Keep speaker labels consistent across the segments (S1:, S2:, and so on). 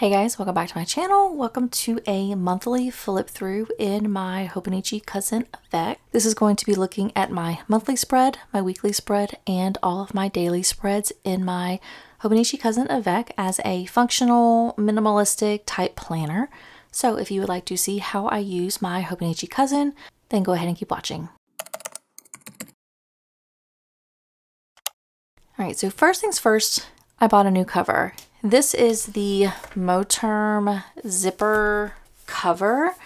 S1: Hey guys, welcome back to my channel. Welcome to a monthly flip through in my Hobonichi Cousin Avec. This is going to be looking at my monthly spread, my weekly spread, and all of my daily spreads in my Hobonichi Cousin Avec as a functional, minimalistic type planner. So if you would like to see how I use my Hobonichi Cousin, then go ahead and keep watching. Alright, so first things first, I bought a new cover. This is the Moterm zipper cover.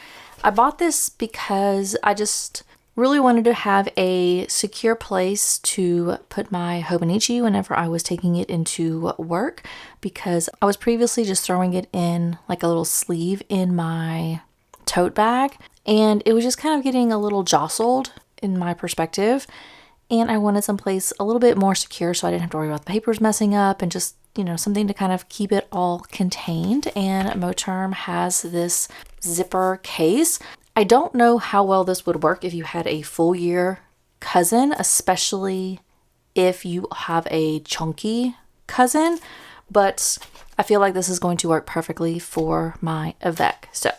S1: I bought this because I just really wanted to have a secure place to put my Hobonichi whenever I was taking it into work, because I was previously just throwing it in like a little sleeve in my tote bag, and it was just kind of getting a little jostled in my perspective, and I wanted someplace a little bit more secure so I didn't have to worry about the papers messing up and just, you know, something to kind of keep it all contained. And Moterm has this zipper case. I don't know how well this would work if you had a full year cousin, especially if you have a chunky cousin, but I feel like this is going to work perfectly for my Avec. So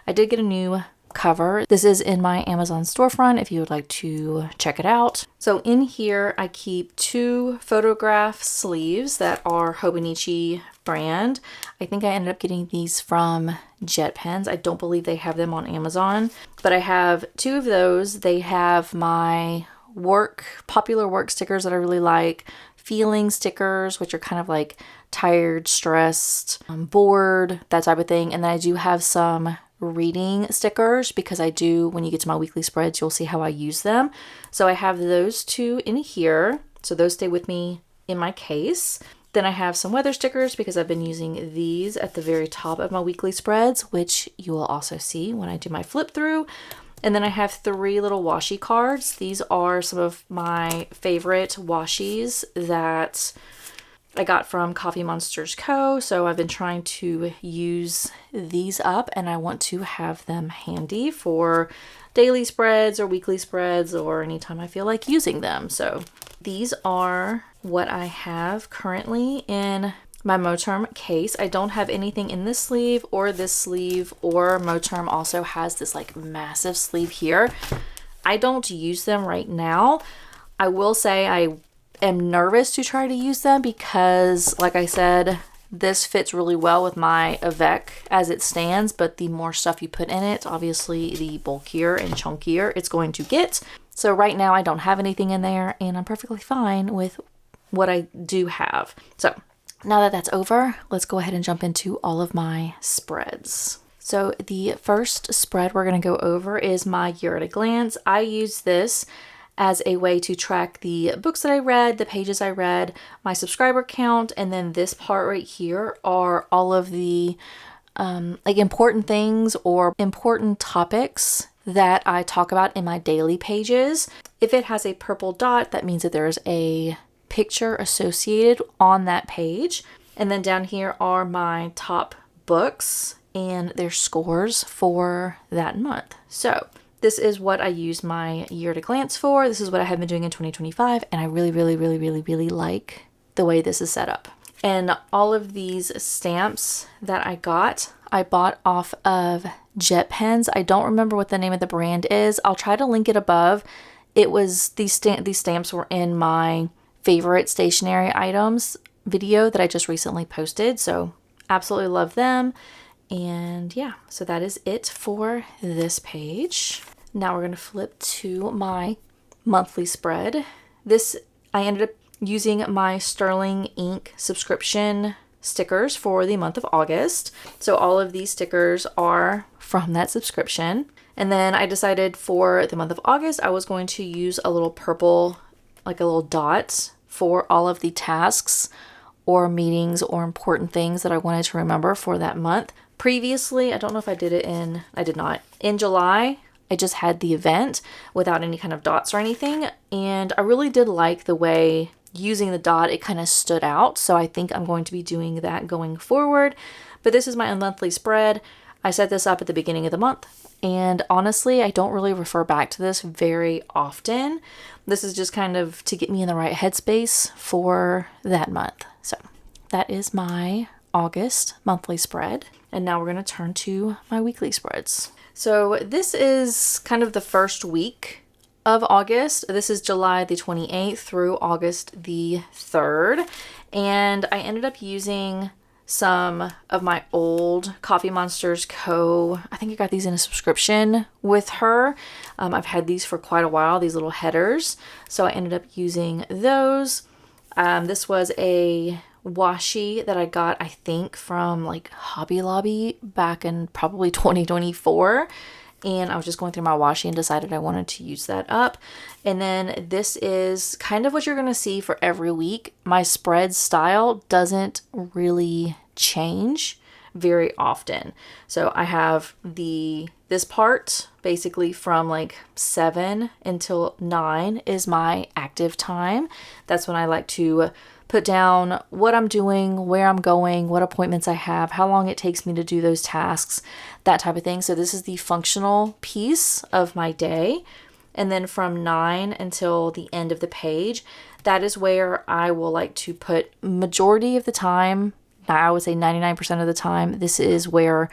S1: I did get a new cover. This is in my Amazon storefront if you would like to check it out. So in here I keep two photograph sleeves that are Hobonichi brand. I think I ended up getting these from Jet Pens. I don't believe they have them on Amazon, but I have two of those. They have my popular work stickers that I really like, feeling stickers, which are kind of like tired, stressed, bored, that type of thing. And then I do have some reading stickers because I do, when you get to my weekly spreads, you'll see how I use them. So I have those two in here. So those stay with me in my case. Then I have some weather stickers because I've been using these at the very top of my weekly spreads, which you will also see when I do my flip through. And then I have three little washi cards. These are some of my favorite washies that I got from Coffee Monsters Co. So I've been trying to use these up, and I want to have them handy for daily spreads or weekly spreads or anytime I feel like using them. So these are what I have currently in my Moterm case. I don't have anything in this sleeve or this sleeve, or Moterm also has this like massive sleeve here. I don't use them right now. I will say I am nervous to try to use them because, like I said, this fits really well with my Avec as it stands, but the more stuff you put in it, obviously the bulkier and chunkier it's going to get. So right now I don't have anything in there, and I'm perfectly fine with what I do have. So now that that's over, let's go ahead and jump into all of my spreads. So the first spread we're going to go over is my Year at a Glance. I use this as a way to track the books that I read, the pages I read, my subscriber count, and then this part right here are all of the like important things or important topics that I talk about in my daily pages. If it has a purple dot, that means that there's a picture associated on that page. And then down here are my top books and their scores for that month. So this is what I use my Year at a Glance for. This is what I have been doing in 2025, and I really like the way this is set up. And all of these stamps that I bought off of Jet Pens. I don't remember what the name of the brand is. I'll try to link it above. It was these stamps were in my favorite stationery items video that I just recently posted, so absolutely love them. And yeah, so that is it for this page. Now we're going to flip to my monthly spread. This, I ended up using my Sterling ink subscription stickers for the month of August. So all of these stickers are from that subscription. And then I decided for the month of August, I was going to use a little purple, like a little dot for all of the tasks or meetings or important things that I wanted to remember for that month. Previously, I don't know if I did not. In July, I just had the event without any kind of dots or anything, and I really did like the way using the dot, it kind of stood out, so I think I'm going to be doing that going forward. But this is my monthly spread. I set this up at the beginning of the month, and honestly, I don't really refer back to this very often. This is just kind of to get me in the right headspace for that month. So that is my August monthly spread. And now we're going to turn to my weekly spreads. So this is kind of the first week of August. This is July the 28th through August the 3rd. And I ended up using some of my old Coffee Monsters I think I got these in a subscription with her. I've had these for quite a while, these little headers. So I ended up using those. This was a washi that I got, I think, from like Hobby Lobby back in probably 2024. And I was just going through my washi and decided I wanted to use that up. And then this is kind of what you're going to see for every week. My spread style doesn't really change very often. So I have this part basically from like 7 until 9 is my active time. That's when I like to put down what I'm doing, where I'm going, what appointments I have, how long it takes me to do those tasks, that type of thing. So this is the functional piece of my day. And then from 9 until the end of the page, that is where I will like to put majority of the time, I would say 99% of the time, this is where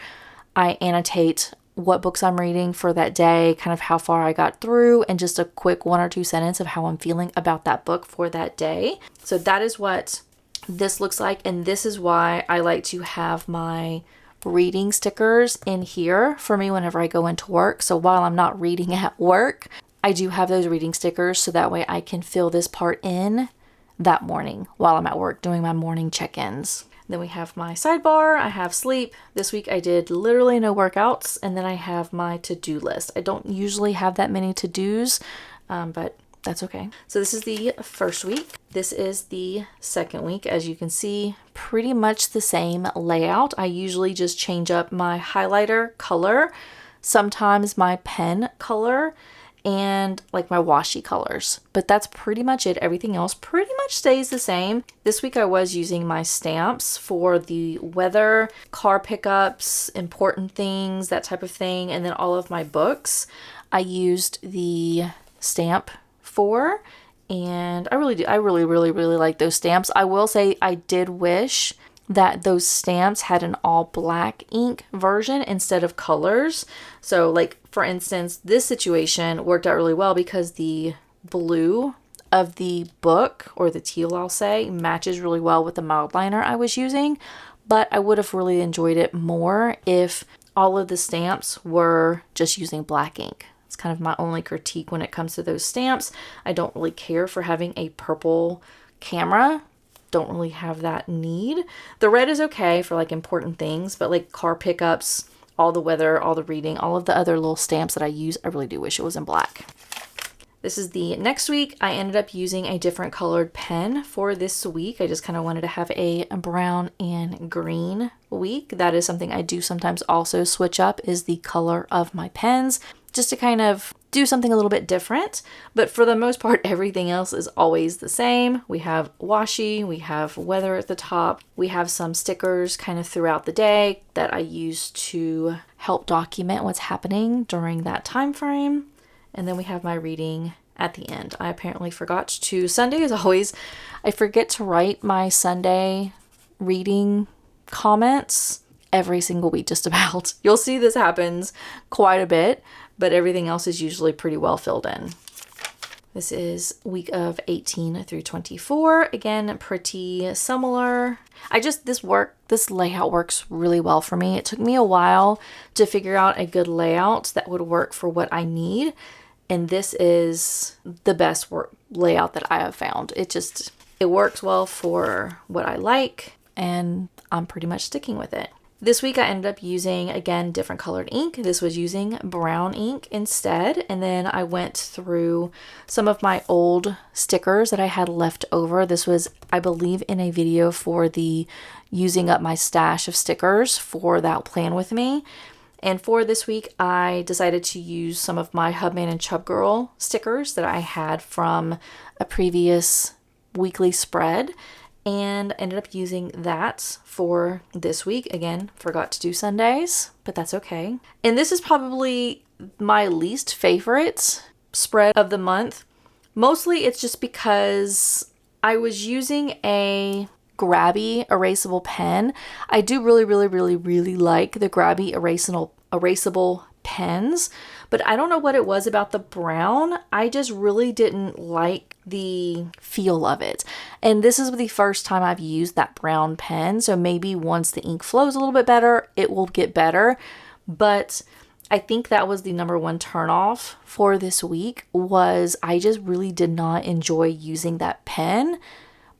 S1: I annotate what books I'm reading for that day, kind of how far I got through, and just a quick 1 or 2 sentences of how I'm feeling about that book for that day. So that is what this looks like, and this is why I like to have my reading stickers in here for me whenever I go into work. So while I'm not reading at work, I do have those reading stickers so that way I can fill this part in that morning while I'm at work doing my morning check-ins. Then we have my sidebar, I have sleep. This week I did literally no workouts, and then I have my to-do list. I don't usually have that many to-dos, but that's okay. So this is the first week. This is the second week. As you can see, pretty much the same layout. I usually just change up my highlighter color, sometimes my pen color, and like my washi colors, but that's pretty much it. Everything else pretty much stays the same. This week I was using my stamps for the weather, car pickups, important things, that type of thing, and then all of my books I used the stamp for, and I really like those stamps. I will say I did wish that those stamps had an all black ink version instead of colors. So like, for instance, this situation worked out really well because the blue of the book, or the teal I'll say, matches really well with the mild liner I was using. But I would have really enjoyed it more if all of the stamps were just using black ink. It's kind of my only critique when it comes to those stamps. I don't really care for having a purple camera. Don't really have that need. The red is okay for like important things, but like car pickups, all the weather, all the reading, all of the other little stamps that I use, I really do wish it was in black. This is the next week. I ended up using a different colored pen for this week. I just kind of wanted to have a brown and green week. That is something I do sometimes also switch up, is the color of my pens, just to kind of do something a little bit different. But for the most part, everything else is always the same. We have washi, we have weather at the top, we have some stickers kind of throughout the day that I use to help document what's happening during that time frame. And then we have my reading at the end. I apparently forgot to, Sunday as always, I forget to write my Sunday reading comments every single week just about. You'll see this happens quite a bit, but everything else is usually pretty well filled in. This is week of 18 through 24. Again, pretty similar. This layout works really well for me. It took me a while to figure out a good layout that would work for what I need. And this is the best layout that I have found. It works well for what I like, and I'm pretty much sticking with it. This week I ended up using, again, different colored ink. This was using brown ink instead. And then I went through some of my old stickers that I had left over. This was, I believe, in a video for the using up my stash of stickers for that plan with me. And for this week, I decided to use some of my Hubman and Chub Girl stickers that I had from a previous weekly spread, and ended up using that for this week. Again, forgot to do Sundays, but that's okay. And this is probably my least favorite spread of the month. Mostly it's just because I was using a grabby erasable pen. I do really, really, really, really like the grabby erasable pens, but I don't know what it was about the brown. I just really didn't like the feel of it. And this is the first time I've used that brown pen, so maybe once the ink flows a little bit better, it will get better. But I think that was the number one turnoff for this week, was I just really did not enjoy using that pen.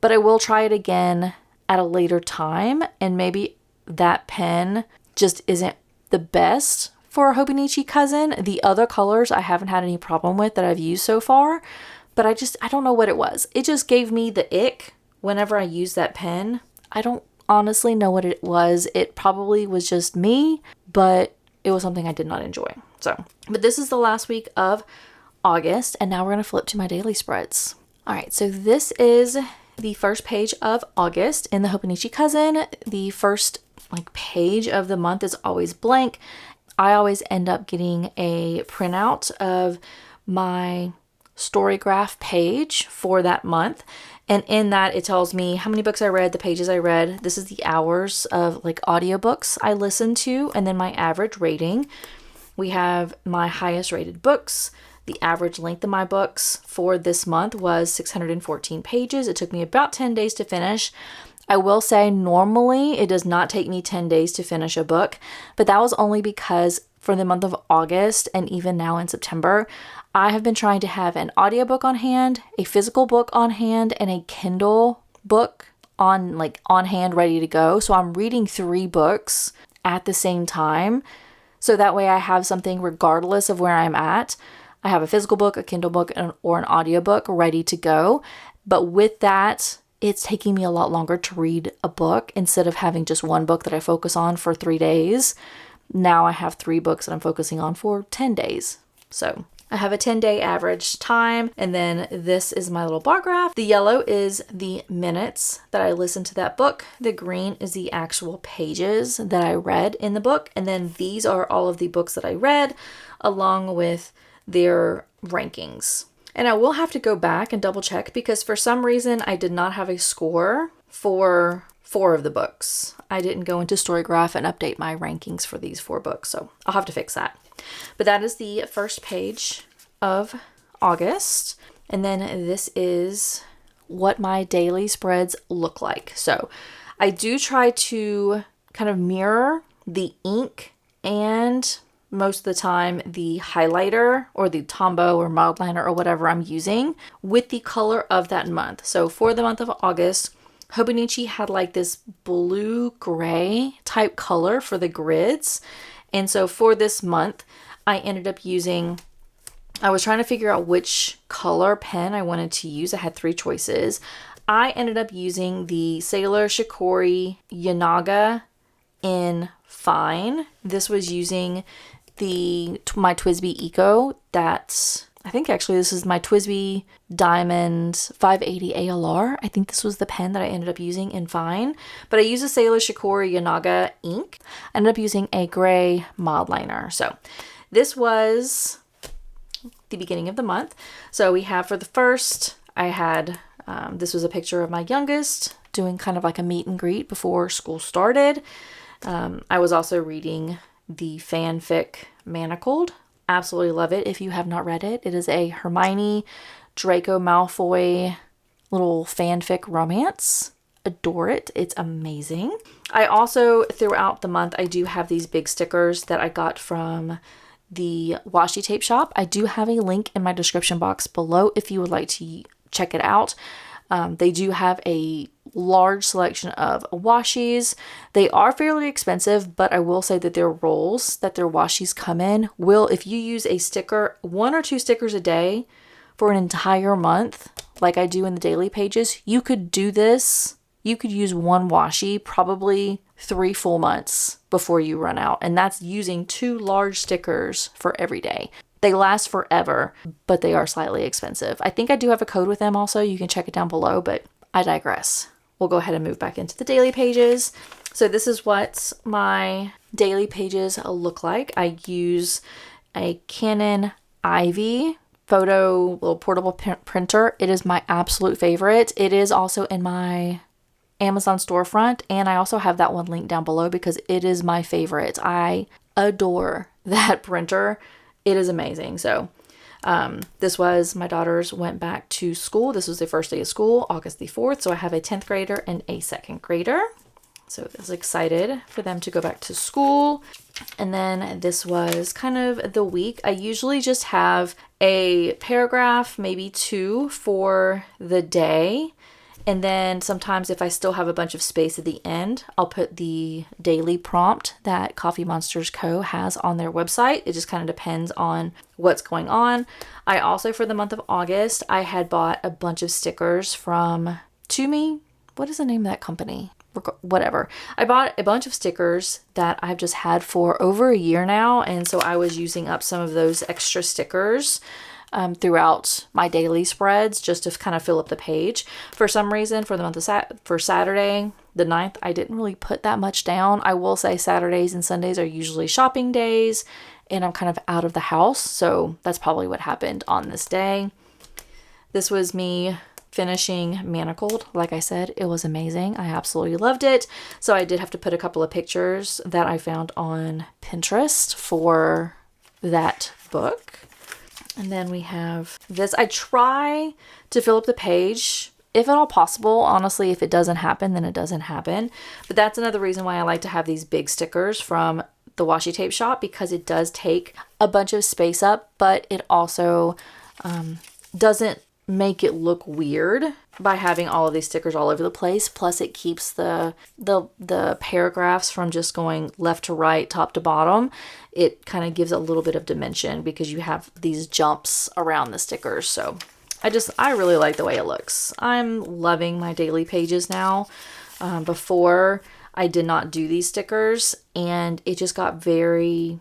S1: But I will try it again at a later time, and maybe that pen just isn't the best for a Hobonichi Cousin. The other colors I haven't had any problem with that I've used so far, but I don't know what it was. It just gave me the ick whenever I used that pen. I don't honestly know what it was. It probably was just me, but it was something I did not enjoy. But this is the last week of August, and now we're going to flip to my daily spreads. All right, so this is the first page of August in the Hobonichi Cousin. The first page of the month is always blank. I always end up getting a printout of my Storygraph page for that month. And in that, it tells me how many books I read, the pages I read. This is the hours of audiobooks I listened to, and then my average rating. We have my highest rated books. The average length of my books for this month was 614 pages. It took me about 10 days to finish. I will say normally it does not take me 10 days to finish a book, but that was only because for the month of August and even now in September, I have been trying to have an audiobook on hand, a physical book on hand, and a Kindle book on hand ready to go. So I'm reading 3 books at the same time. So that way I have something regardless of where I'm at. I have a physical book, a Kindle book, or an audiobook ready to go. But with that, it's taking me a lot longer to read a book instead of having just one book that I focus on for 3 days. Now I have 3 books that I'm focusing on for 10 days. So I have a 10-day average time, and then this is my little bar graph. The yellow is the minutes that I listened to that book. The green is the actual pages that I read in the book, and then these are all of the books that I read along with their rankings. And I will have to go back and double check because for some reason I did not have a score for 4 of the books. I didn't go into Storygraph and update my rankings for these 4 books, so I'll have to fix that. But that is the first page of August. And then this is what my daily spreads look like. So I do try to kind of mirror the ink and most of the time the highlighter or the Tombow or mild liner or whatever I'm using with the color of that month. So for the month of August, Hobonichi had this blue-gray type color for the grids. And so for this month, I ended up I was trying to figure out which color pen I wanted to use. I had 3 choices. I ended up using the Sailor Shikori Yanaga in Fine. This was using my TWSBI Eco. I think actually this is my TWSBI Diamond 580 ALR. I think this was the pen that I ended up using in Fine. But I used a Sailor Shikori Yanaga ink. I ended up using a gray mild liner. So this was the beginning of the month. So we have for the first, I had, this was a picture of my youngest doing kind of a meet and greet before school started. I was also reading the fanfic Manacled. Absolutely love it if you have not read it. It is a Hermione Draco Malfoy little fanfic romance. Adore it. It's amazing. I also, throughout the month, I do have these big stickers that I got from the washi tape shop. I do have a link in my description box below if you would like to check it out. They do have a large selection of washis. They are fairly expensive, but I will say that their rolls that their washis come in if you use a sticker, 1 or 2 stickers a day for an entire month, like I do in the daily pages, you could do this. You could use 1 washi probably 3 full months before you run out. And that's using 2 large stickers for every day. They last forever, but they are slightly expensive. I think I do have a code with them also. You can check it down below, but I digress. We'll go ahead and move back into the daily pages. So this is what my daily pages look like. I use a Canon Ivy photo little portable printer. It is my absolute favorite. It is also in my Amazon storefront, and I also have that one linked down below because it is my favorite. I adore that printer. It is amazing. So this was, my daughters went back to school. This was the first day of school, August the 4th. So I have a 10th grader and a 2nd grader. So I was excited for them to go back to school. And then this was kind of the week. I usually just have a paragraph, maybe 2 for the day. And then sometimes if I still have a bunch of space at the end, I'll put the daily prompt that Coffee Monsters Co. has on their website. It just kind of depends on what's going on. I also, for the month of August, I had bought a bunch of stickers from Tumi. What is the name of that company? Whatever. I bought a bunch of stickers that I've just had for over a year now. And so I was using up some of those extra stickers throughout my daily spreads just to kind of fill up the page. For some reason, for the month of for Saturday, the 9th, I didn't really put that much down. I will say Saturdays and Sundays are usually shopping days and I'm kind of out of the house. So that's probably what happened on this day. This was me finishing Manacled. Like I said, it was amazing. I absolutely loved it. So I did have to put a couple of pictures that I found on Pinterest for that book. And then we have this. I try to fill up the page if at all possible. Honestly, if it doesn't happen, then it doesn't happen. But that's another reason why I like to have these big stickers from the washi tape shop, because it does take a bunch of space up, but it also doesn't make it look weird by having all of these stickers all over the place. Plus it keeps the paragraphs from just going left to right, top to bottom. It kind of gives a little bit of dimension because you have these jumps around the stickers. So I really like the way it looks. I'm loving my daily pages now. Before I did not do these stickers and it just got very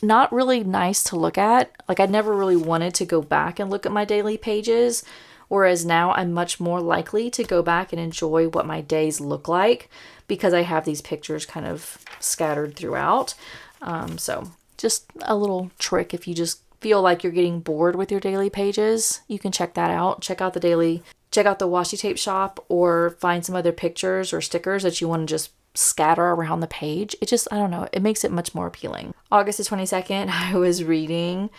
S1: not really nice to look at. Like I never really wanted to go back and look at my daily pages, whereas now I'm much more likely to go back and enjoy what my days look like because I have these pictures kind of scattered throughout. So just a little trick. If you just feel like you're getting bored with your daily pages, you can check that out. Check out the washi tape shop or find some other pictures or stickers that you want to just scatter around the page. It just, I don't know, it makes it much more appealing. August the 22nd, I was reading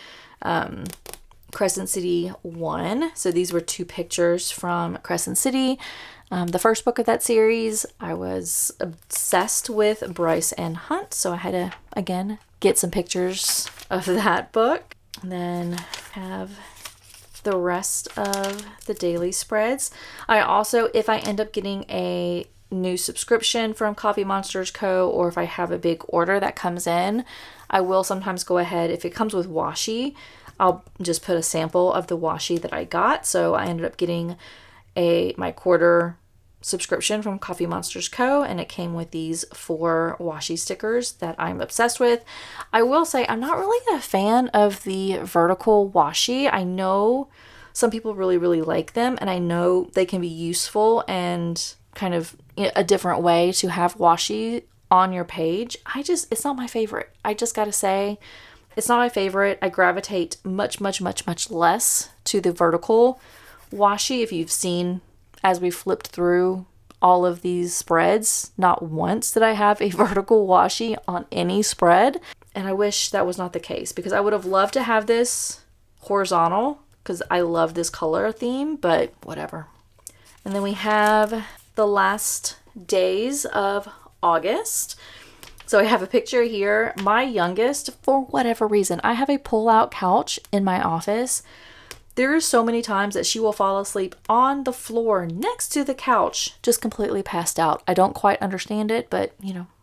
S1: Crescent City 1. So these were 2 pictures from Crescent City. The first book of that series, I was obsessed with Bryce and Hunt. So I had to, again, get some pictures of that book. And then have the rest of the daily spreads. I also, if I end up getting a new subscription from Coffee Monsters Co. or if I have a big order that comes in, I will sometimes go ahead, if it comes with washi, I'll just put a sample of the washi that I got. So I ended up getting my quarter subscription from Coffee Monsters Co. and it came with these 4 washi stickers that I'm obsessed with. I will say I'm not really a fan of the vertical washi. I know some people really, really like them and I know they can be useful and kind of a different way to have washi on your page. It's not my favorite. I just gotta say, it's not my favorite. I gravitate much, much, much, much less to the vertical washi. If you've seen, as we flipped through all of these spreads, not once did I have a vertical washi on any spread. And I wish that was not the case because I would have loved to have this horizontal because I love this color theme, but whatever. And then we have the last days of August. So I have a picture here. My youngest, for whatever reason, I have a pull-out couch in my office. There are so many times that she will fall asleep on the floor next to the couch, just completely passed out. I don't quite understand it, but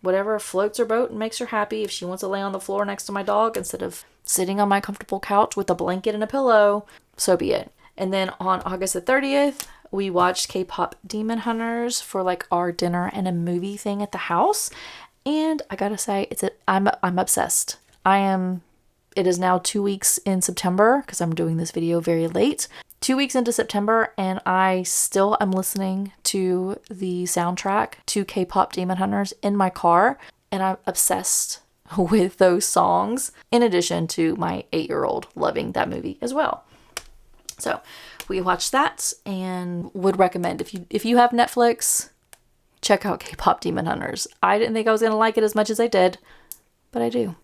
S1: whatever floats her boat and makes her happy. If she wants to lay on the floor next to my dog instead of sitting on my comfortable couch with a blanket and a pillow, so be it. And then on August the 30th, we watched K-pop Demon Hunters for like our dinner and a movie thing at the house. And I gotta say, I'm obsessed. It is now 2 weeks in September because I'm doing this video very late. 2 weeks into September and I still am listening to the soundtrack to K-pop Demon Hunters in my car. And I'm obsessed with those songs in addition to my 8-year-old loving that movie as well. So we watched that and would recommend if you have Netflix, check out K-Pop Demon Hunters. I didn't think I was going to like it as much as I did, but I do.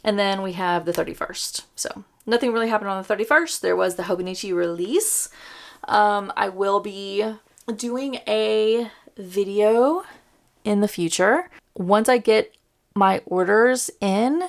S1: And then we have the 31st. So nothing really happened on the 31st. There was the Hobonichi release. I will be doing a video in the future. Once I get my orders in,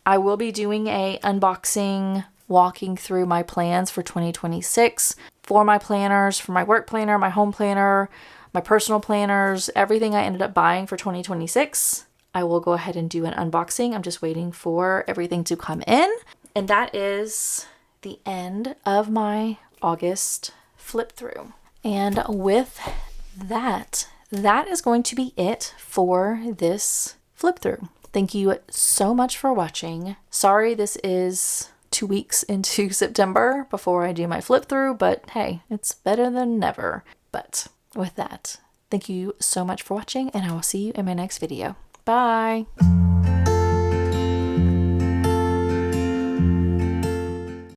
S1: I will be doing a unboxing, walking through my plans for 2026 for my planners, for my work planner, my home planner, my personal planners, everything I ended up buying for 2026. I will go ahead and do an unboxing. I'm just waiting for everything to come in. And that is the end of my August flip through. And with that, that is going to be it for this flip through. Thank you so much for watching. Sorry, this is 2 weeks into September before I do my flip through, but hey, it's better than never. But with that, thank you so much for watching, and I will see you in my next video. Bye.